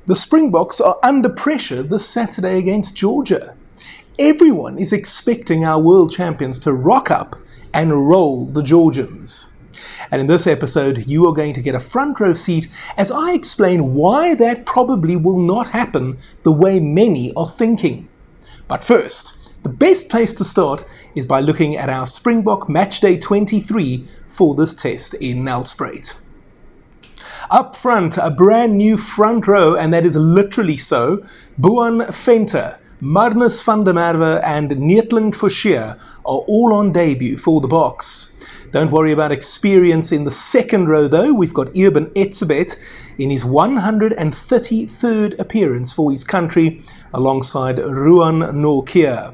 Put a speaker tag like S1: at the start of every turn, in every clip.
S1: The Springboks are under pressure this Saturday against Georgia. Everyone is expecting our world champions to rock up and roll the Georgians. And in this episode, you are going to get a front row seat as I explain why that probably will not happen the way many are thinking. But first, the best place to start is by looking at our Springbok Matchday 23 for this test in Nelspruit. Up front, a brand new front row, and that is literally so. Boan Venter, Marnus van der Merwe and Neetling Forshire are all on debut for the Boks. Don't worry about experience in the second row though. We've got Irben Etzebeth in his 133rd appearance for his country alongside Ruan Nortje.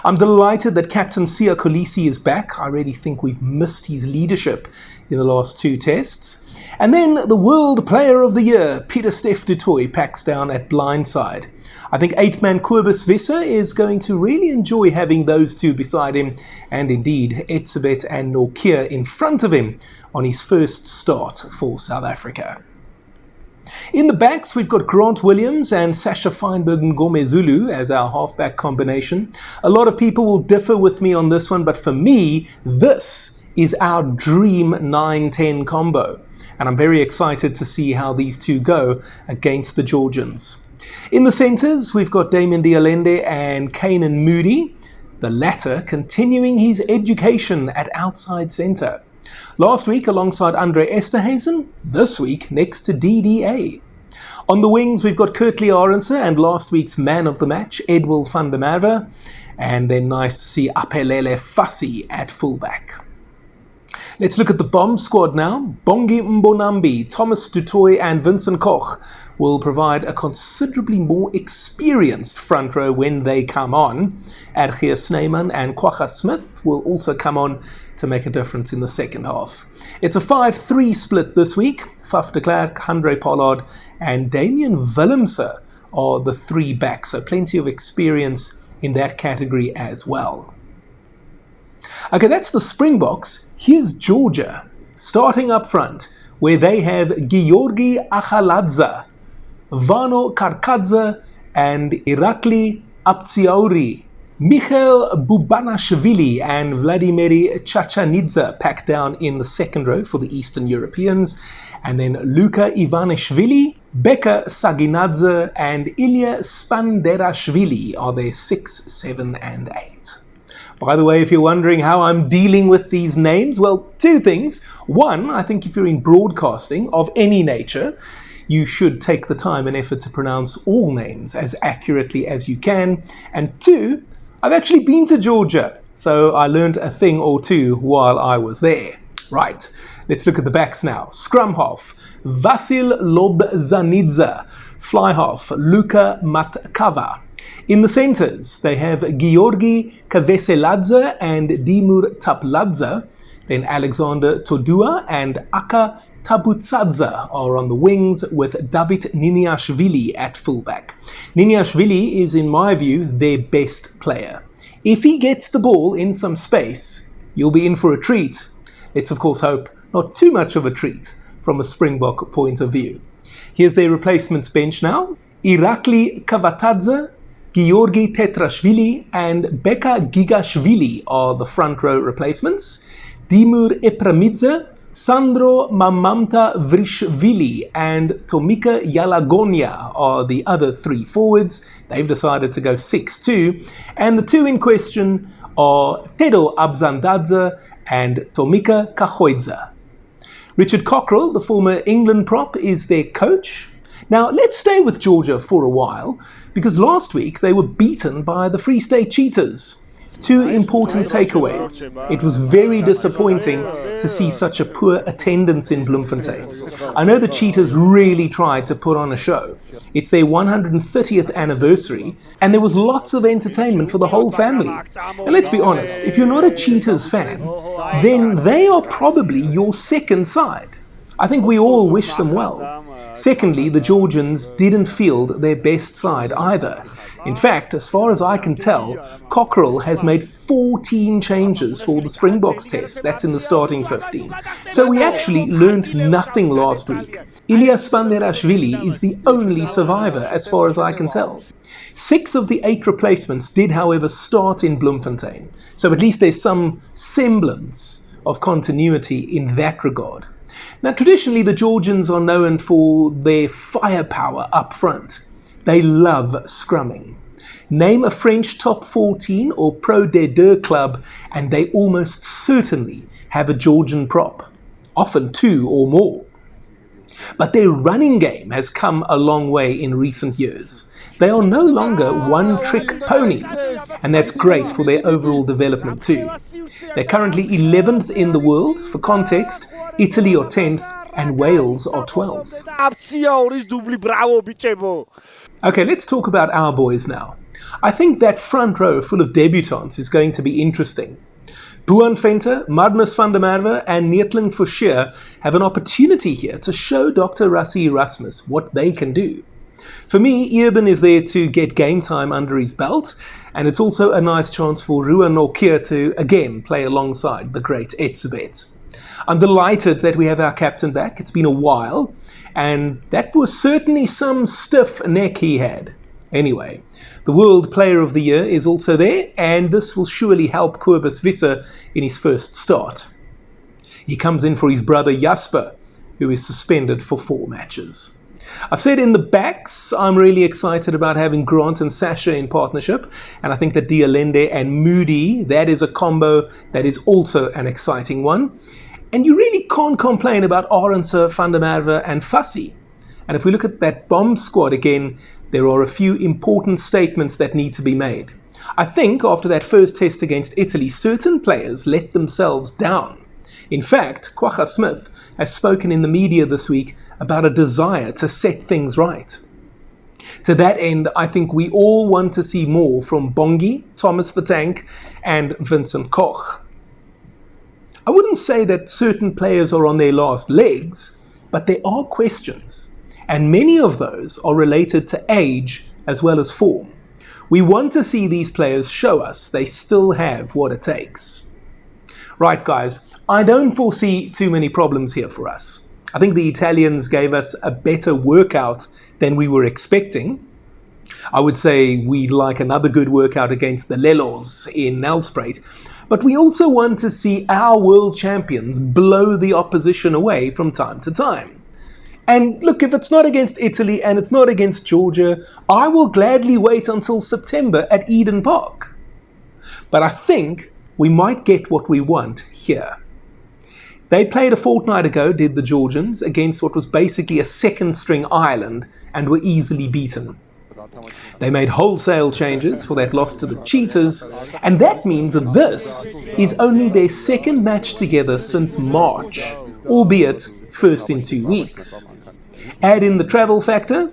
S1: I'm delighted that Captain Siya Kolisi is back. I really think we've missed his leadership in the last two tests. And then the World Player of the Year, Pieter-Steph du Toit, packs down at blindside. I think 8-man Kobus Visser is going to really enjoy having those two beside him, and indeed Etzebeth and Nortje in front of him on his first start for South Africa. In the backs, we've got Grant Williams and Sasha Feinberg Ngomezulu as our halfback combination. A lot of people will differ with me on this one, but for me, this is our dream 9-10 combo. And I'm very excited to see how these two go against the Georgians. In the centres, we've got Damian Dialende and Kanan Moody, the latter continuing his education at outside centre. Last week alongside Andre Esterhuizen, this week next to DDA. On the wings, we've got Kurtley Arendse and last week's man of the match, Edwil van der Merwe. And then nice to see Aphelele Fassi at fullback. Let's look at the bomb squad now. Bongi Mbonambi, Thomas du Toit and Vincent Koch will provide a considerably more experienced front row when they come on. Adgeir Snyman and Kwagga Smith will also come on to make a difference in the second half. It's a 5-3 split this week. Faf de Klerk, Handré Pollard and Damian Willemse are the three backs, so plenty of experience in that category as well. Okay, that's the Springboks. Here's Georgia, starting up front, where they have Georgi Achaladze, Vano Karkadze and Irakli Aptsiauri. Michael Bubanashvili and Vladimir Chachanidze pack down in the second row for the Eastern Europeans. And then Luka Ivanishvili, Beka Saginadze and Ilya Spanderashvili are their 6, 7 and 8. By the way, if you're wondering how I'm dealing with these names, well, two things. One, I think if you're in broadcasting of any nature, you should take the time and effort to pronounce all names as accurately as you can. And two, I've actually been to Georgia, so I learned a thing or two while I was there. Right, let's look at the backs now. Scrum half, Vasil Lobzanidze. Fly half, Luka Matkava. In the centres, they have Georgi Kaveseladze and Dimur Tapladze. Then Alexander Todua and Aka Tabutsadze are on the wings with David Niniashvili at fullback. Niniashvili is, in my view, their best player. If he gets the ball in some space, you'll be in for a treat. Let's of course hope not too much of a treat from a Springbok point of view. Here's their replacements bench now. Irakli Kavatadze, Georgi Tetrashvili and Beka Gigashvili are the front row replacements. Dimur Epramidze, Sandro Mamamta Vrishvili and Tomika Yalagonia are the other three forwards. They've decided to go 6-2. And the two in question are Tedo Abzandadze and Tomika Kahoidze. Richard Cockrell, the former England prop, is their coach. Now, let's stay with Georgia for a while, because last week they were beaten by the Free State Cheetahs. Two important takeaways. It was very disappointing to see such a poor attendance in Bloemfontein. I know the Cheetahs really tried to put on a show. It's their 130th anniversary, and there was lots of entertainment for the whole family. And let's be honest, if you're not a Cheetahs fan, then they are probably your second side. I think we all wish them well. Secondly, the Georgians didn't field their best side either. In fact, as far as I can tell, Cockerell has made 14 changes for the Springboks test. That's in the starting 15. So we actually learned nothing last week. Ilya Spanderashvili is the only survivor as far as I can tell. 6 of the 8 replacements did, however, start in Bloemfontein. So at least there's some semblance of continuity in that regard. Now, traditionally, the Georgians are known for their firepower up front. They love scrumming. Name a French top 14 or Pro D2 club, and they almost certainly have a Georgian prop, often 2 or more. But their running game has come a long way in recent years. They are no longer one-trick ponies, and that's great for their overall development too. They're currently 11th in the world. For context, Italy are 10th and Wales are 12th. Okay, let's talk about our boys now. I think that front row full of debutants is going to be interesting. Boan Venter, Magnus van der Merwe and Neetling Forshire have an opportunity here to show Dr. Rassie Erasmus what they can do. For me, Eben is there to get game time under his belt, and it's also a nice chance for Ruan Norkeer to again play alongside the great Etzebeth. I'm delighted that we have our captain back. It's been a while, and that was certainly some stiff neck he had. Anyway, the World Player of the Year is also there, and this will surely help Kobus Visser in his first start. He comes in for his brother Jasper, who is suspended for 4 matches. I've said in the backs, I'm really excited about having Grant and Sasha in partnership, and I think that Dialende and Moody, that is a combo that is also an exciting one. And you really can't complain about Arendse, Van der Merwe and Fassie. And if we look at that bomb squad again, there are a few important statements that need to be made. I think after that first test against Italy, certain players let themselves down. In fact, Kwagga Smith has spoken in the media this week about a desire to set things right. To that end, I think we all want to see more from Bongi, Thomas the Tank and Vincent Koch. I wouldn't say that certain players are on their last legs, but there are questions, and many of those are related to age as well as form. We want to see these players show us they still have what it takes. Right, guys, I don't foresee too many problems here for us. I think the Italians gave us a better workout than we were expecting. I would say we'd like another good workout against the Lelos in Nelspruit, but we also want to see our world champions blow the opposition away from time to time. And look, if it's not against Italy and it's not against Georgia, I will gladly wait until September at Eden Park. But I think we might get what we want here. They played a fortnight ago, did the Georgians, against what was basically a second-string Ireland and were easily beaten. They made wholesale changes for that loss to the Cheetahs, and that means that this is only their second match together since March, albeit first in 2 weeks. Add in the travel factor.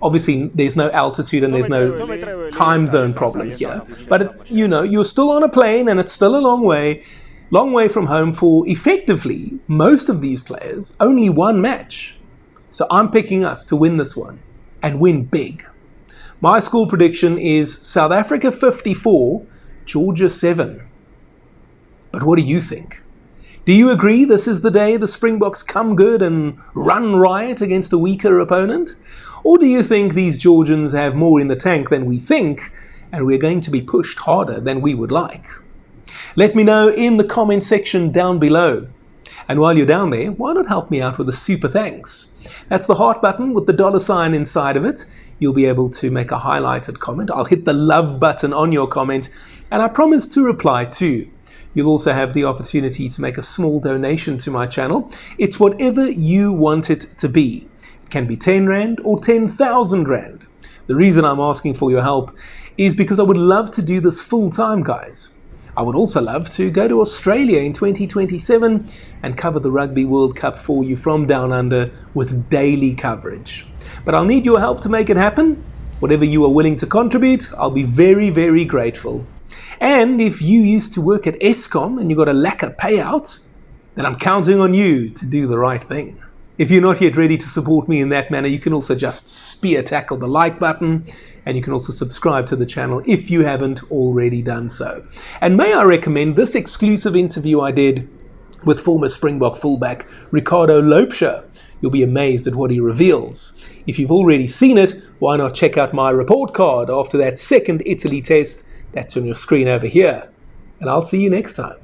S1: Obviously, there's no altitude and there's no time zone problem here. But, you're still on a plane and it's still a long way from home for effectively most of these players, only one match. So I'm picking us to win this one and win big. My score prediction is South Africa 54, Georgia 7. But what do you think? Do you agree this is the day the Springboks come good and run riot against a weaker opponent? Or do you think these Georgians have more in the tank than we think, and we're going to be pushed harder than we would like? Let me know in the comment section down below. And while you're down there, why not help me out with a super thanks? That's the heart button with the $ inside of it. You'll be able to make a highlighted comment. I'll hit the love button on your comment, and I promise to reply too. You'll also have the opportunity to make a small donation to my channel. It's whatever you want it to be. It can be 10 Rand or 10,000 Rand. The reason I'm asking for your help is because I would love to do this full time, guys. I would also love to go to Australia in 2027 and cover the Rugby World Cup for you from down under with daily coverage. But I'll need your help to make it happen. Whatever you are willing to contribute, I'll be very, very grateful. And if you used to work at Eskom and you got a lekker payout, then I'm counting on you to do the right thing. If you're not yet ready to support me in that manner, you can also just spear tackle the like button, and you can also subscribe to the channel if you haven't already done so. And may I recommend this exclusive interview I did with former Springbok fullback Ricardo Loupsha. You'll be amazed at what he reveals. If you've already seen it, why not check out my report card after that second Italy test that's on your screen over here. And I'll see you next time.